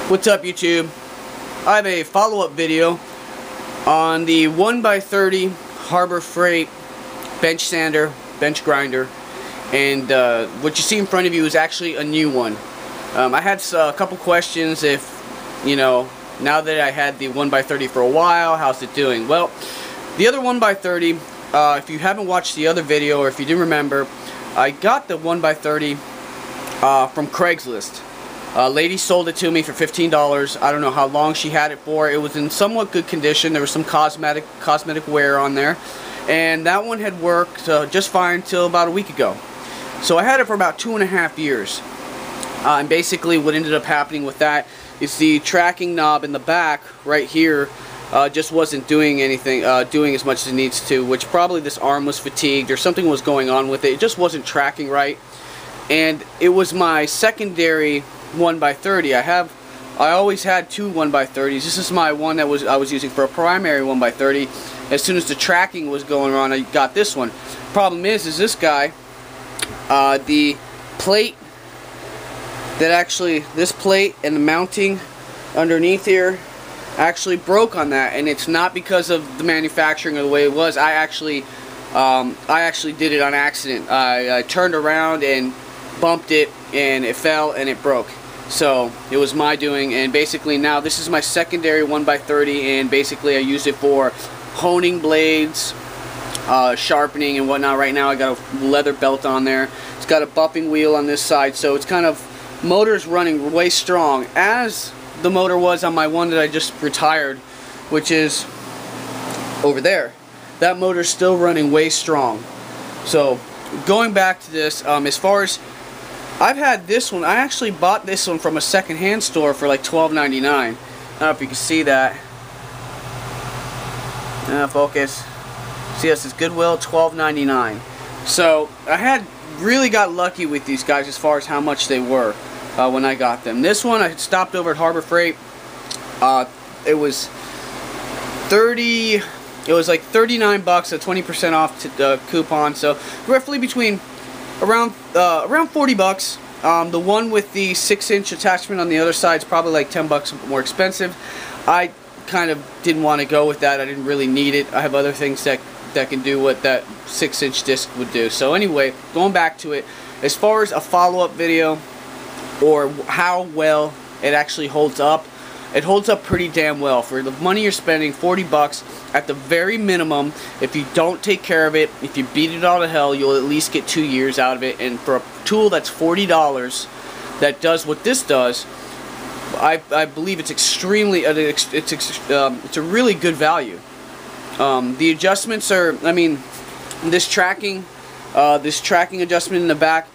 What's up, YouTube? I have a follow-up video on the 1x30 Harborfreight bench sander, bench grinder, and what you see in front of you is actually a new one. I had a couple questions if, now that I had the 1x30 for a while, how's it doing? Well, the other 1x30, if you haven't watched the other video or if you didn't remember, I got the 1x30 from Craigslist. A lady sold it to me for $15. I don't know how long she had it for. It was in somewhat good condition. There was some cosmetic wear on there, and that one had worked just fine till about a week ago. So I had it for about 2.5 years. And basically what ended up happening with that is the tracking knob in the back right here just wasn't doing anything, doing as much as it needs to, which probably this arm was fatigued or something was going on with it. It just wasn't tracking right. And it was my secondary 1x30. I always had two 1x30s. This is my one that I was using for a primary 1x30. As soon as the tracking was going on, I got this one. Problem is this guy, the plate that this plate and the mounting underneath here actually broke on that, and it's not because of the manufacturing or the way it was. I actually did it on accident. I turned around and bumped it, and it fell and it broke. So it was my doing, and basically now this is my secondary 1x30, and basically I use it for honing blades, sharpening and whatnot. Right now I got a leather belt on there. It's got a bumping wheel on this side, so it's kind of, motor's running way strong, as the motor was on my one that I just retired, which is over there. That motor's still running way strong. So going back to this, as far as I've had this one, I actually bought this one from a secondhand store for like $12.99. I don't know if you can see that. Focus. See, this is Goodwill, $12.99. So I really got lucky with these guys as far as how much they were when I got them. This one I had stopped over at Harborfreight. It was like 39 bucks, a 20% off coupon. So roughly between around 40 bucks. The one with the 6-inch attachment on the other side is probably like 10 bucks more expensive. I kind of didn't want to go with that. I didn't really need it. I have other things that can do what that 6-inch disc would do. So anyway, going back to it, as far as a follow-up video or how well it actually holds up, it holds up pretty damn well. For the money you're spending, 40 bucks, at the very minimum, if you don't take care of it, if you beat it all to hell, you'll at least get 2 years out of it. And for a tool that's $40 that does what this does, I believe it's extremely, it's a really good value. The adjustments are, I mean, this tracking adjustment in the back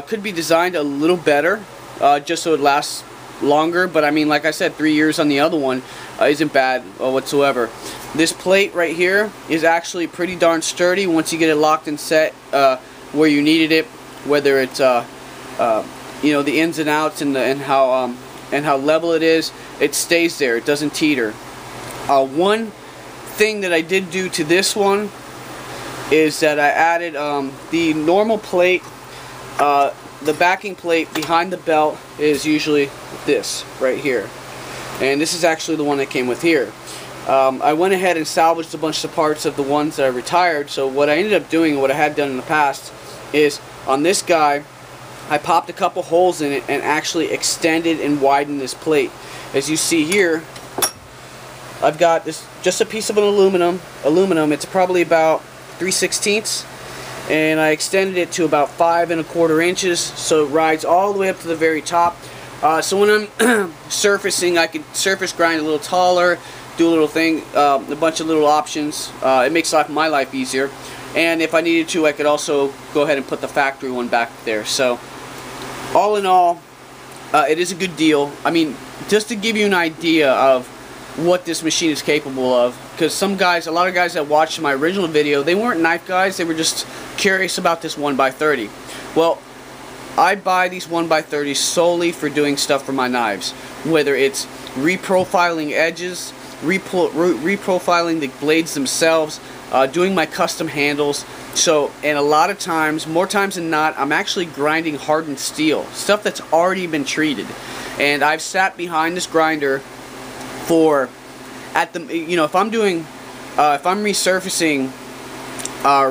could be designed a little better, just so it lasts longer, but I mean, like I said, 3 years on the other one isn't bad whatsoever. This plate right here is actually pretty darn sturdy once you get it locked and set where you needed it, whether it's the ins and outs and how level it is. It stays there, it doesn't teeter. One thing that I did do to this one is that I added the normal plate. The backing plate behind the belt is usually this right here, and this is actually the one that came with here. I went ahead and salvaged a bunch of parts of the ones that I retired. So what I ended up doing, what I had done in the past, is on this guy I popped a couple holes in it and actually extended and widened this plate. As you see here, I've got this, just a piece of an aluminum. It's probably about 3/16, and I extended it to about 5 1/4 inches, so it rides all the way up to the very top. So when I'm surfacing, I could surface grind a little taller, do a little thing, a bunch of little options. It makes my life easier. And if I needed to, I could also go ahead and put the factory one back there. So all in all, it is a good deal. I mean, just to give you an idea of what this machine is capable of, because a lot of guys that watched my original video, they weren't knife guys, they were just curious about this 1x30. Well, I buy these 1x30s solely for doing stuff for my knives, whether it's reprofiling edges, reprofiling the blades themselves, doing my custom handles. So, and a lot of times, more times than not, I'm actually grinding hardened steel, stuff that's already been treated. And I've sat behind this grinder for, if I'm doing, if I'm resurfacing,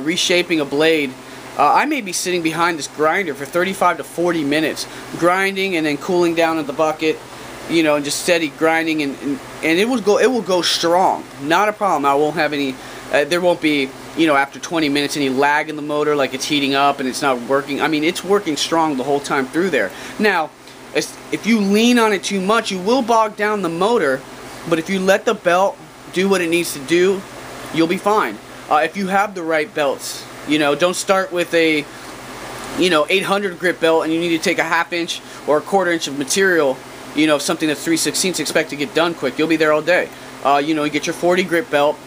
reshaping a blade, I may be sitting behind this grinder for 35 to 40 minutes, grinding and then cooling down in the bucket, and just steady grinding, and it will go strong, not a problem. I won't have any, there won't be, after 20 minutes any lag in the motor, like it's heating up and it's not working. I mean, it's working strong the whole time through there. Now, if you lean on it too much, you will bog down the motor, but if you let the belt do what it needs to do, you'll be fine. If you have the right belts, don't start with a 800 grit belt and you need to take a 1/2 inch or a 1/4 inch of material, something that's 3/16, expect to get done quick. You'll be there all day. You get your 40 grit belt,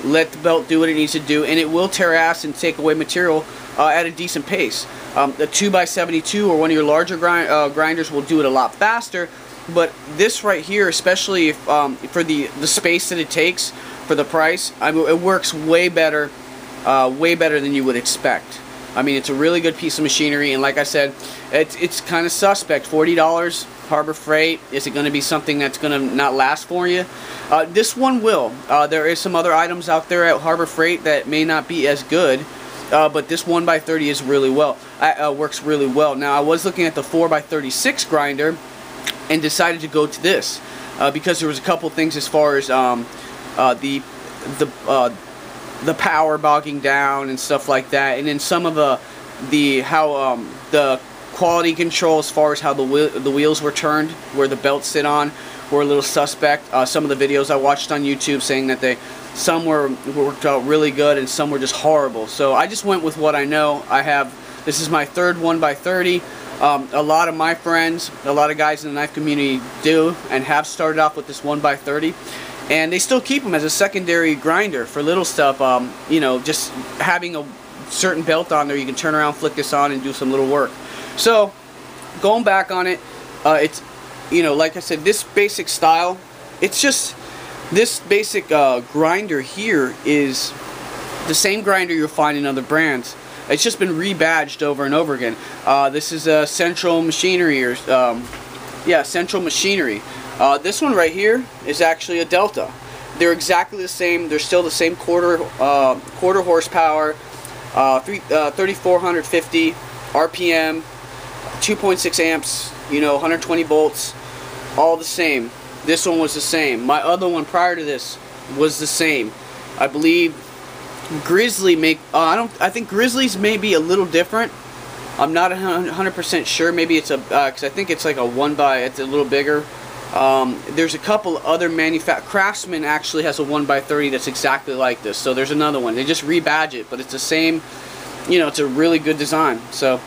let the belt do what it needs to do, and it will tear ass and take away material at a decent pace. The 2x72 or one of your larger grinders will do it a lot faster, but this right here, especially if, for the space that it takes for the price, it works way better than you would expect. I mean, it's a really good piece of machinery, and like I said, it's kind of suspect. $40, Harbor Freight. Is it going to be something that's going to not last for you? This one will. There is some other items out there at Harbor Freight that may not be as good, but this 1x30 is really works really well. Now, I was looking at the 4x36 grinder and decided to go to this because there was a couple things as far as the power bogging down and stuff like that, and then some of the quality control as far as how the wheels were turned, where the belts sit on, were a little suspect. Some of the videos I watched on YouTube saying that some worked out really good and some were just horrible. So I just went with what I know. This is my third 1x30. A lot of my friends, a lot of guys in the knife community do and have started off with this 1x30. And they still keep them as a secondary grinder for little stuff, just having a certain belt on there, you can turn around, flick this on, and do some little work. So, going back on it, it's, like I said, this basic style, it's just, this basic grinder here is the same grinder you'll find in other brands. It's just been rebadged over and over again. This is a Central Machinery, or, Central Machinery. This one right here is actually a Delta. They're exactly the same. They're still the same quarter horsepower, 3450 RPM, 2.6 amps, 120 volts, all the same. This one was the same. My other one prior to this was the same. I believe Grizzly I think Grizzly's may be a little different. I'm not 100% sure. Maybe it's because I think it's like a it's a little bigger. There's a couple other Craftsman actually has a 1x30 that's exactly like this. So there's another one. They just rebadge it, but it's the same. It's a really good design. So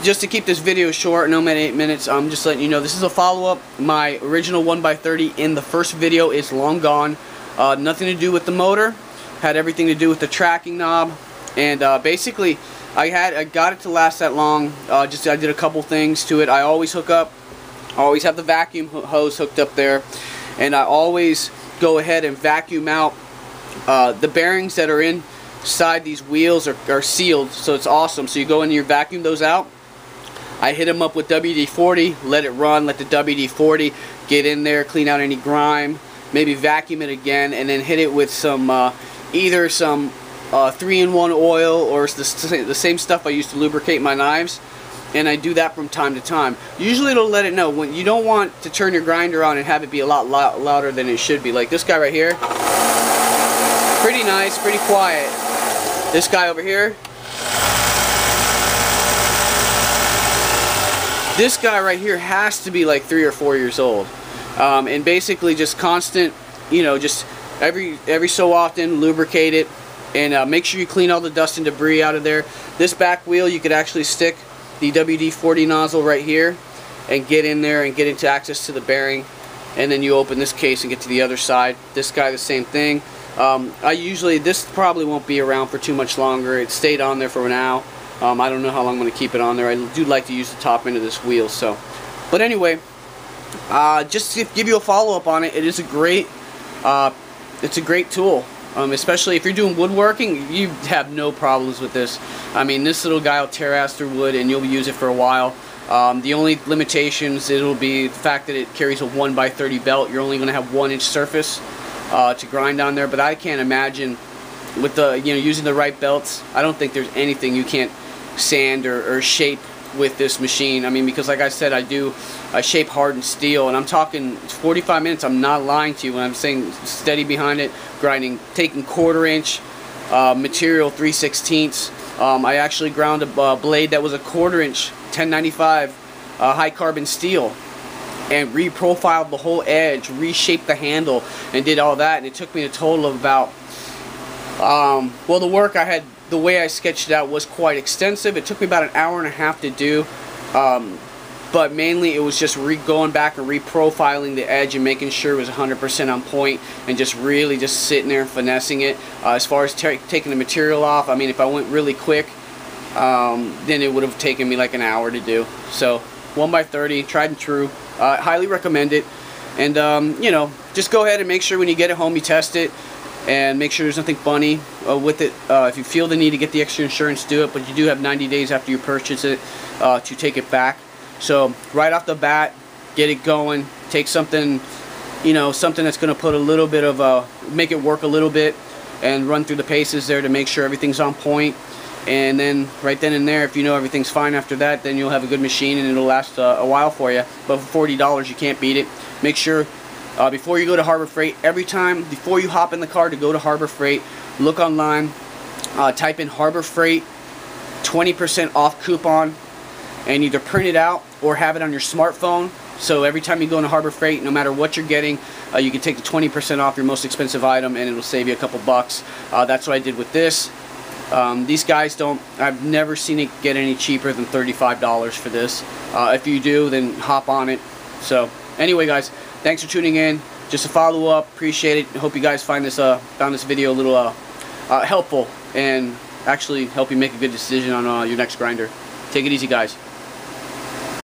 just to keep this video short, no more than 8 minutes, I'm just letting you know this is a follow-up. My original 1x30 in the first video is long gone. Nothing to do with the motor. Had everything to do with the tracking knob. And basically, I got it to last that long. I did a couple things to it. I always always have the vacuum hose hooked up there, and I always go ahead and vacuum out the bearings that are inside these wheels are sealed, so it's awesome. So you go in, you vacuum those out. I hit them up with WD-40, let it run, let the WD-40 get in there, clean out any grime, maybe vacuum it again, and then hit it with some either some 3-in-1 oil or the same stuff I use to lubricate my knives. And I do that from time to time. Usually it'll let it know when you don't want to turn your grinder on and have it be a lot louder than it should be. Like this guy right here, pretty nice, pretty quiet. This guy over here, this guy right here has to be like 3 or 4 years old. And basically just constant, just every so often lubricate it, and make sure you clean all the dust and debris out of there. This back wheel, you could actually stick the WD-40 nozzle right here and get in there and get into access to the bearing, and then you open this case and get to the other side. This guy, the same thing. This probably won't be around for too much longer. It stayed on there for now. I don't know how long I'm going to keep it on there. I do like to use the top end of this wheel. But anyway, just to give you a follow-up on it, it's a great tool. Especially if you're doing woodworking, you have no problems with this. I mean, this little guy will tear ass through wood and you'll use it for a while. The only limitations, it'll be the fact that it carries a 1x30 belt. You're only going to have 1-inch surface to grind on there, but I can't imagine with the using the right belts, I don't think there's anything you can't sand or shape with this machine. I mean, because like I said, I shape hardened steel, and I'm talking 45 minutes. I'm not lying to you when I'm saying steady behind it, grinding, taking 1/4 inch material 3/16. I actually ground a blade that was a 1/4 inch 1095 high carbon steel, and reprofiled the whole edge, reshaped the handle, and did all that. And it took me a total of about well, the work I had, the way I sketched it out was quite extensive. It took me about an hour and a half to do, but mainly it was just going back and reprofiling the edge and making sure it was 100% on point, and just really just sitting there and finessing it. As far as taking the material off, I mean, if I went really quick, then it would have taken me like an hour to do. So 1x30, tried and true. Highly recommend it. And just go ahead and make sure when you get it home you test it, and make sure there's nothing funny with it. If you feel the need to get the extra insurance, do it, but you do have 90 days after you purchase it to take it back. So right off the bat, get it going. Take something, something that's going to put a little bit of make it work a little bit, and run through the paces there to make sure everything's on point. And then right then and there, if you know everything's fine after that, then you'll have a good machine and it'll last a while for you. But for $40, you can't beat it. Make sure before you go to Harbor Freight, every time before you hop in the car to go to Harbor Freight, look online, type in Harbor Freight 20% off coupon, and either print it out or have it on your smartphone. So every time you go into Harbor Freight, no matter what you're getting, you can take the 20% off your most expensive item, and it'll save you a couple bucks. That's what I did with this. These guys I've never seen it get any cheaper than $35 for this. If you do, then hop on it. So anyway, guys, thanks for tuning in. Just a follow up, appreciate it. Hope you guys found this video a little helpful, and actually help you make a good decision on your next grinder. Take it easy, guys.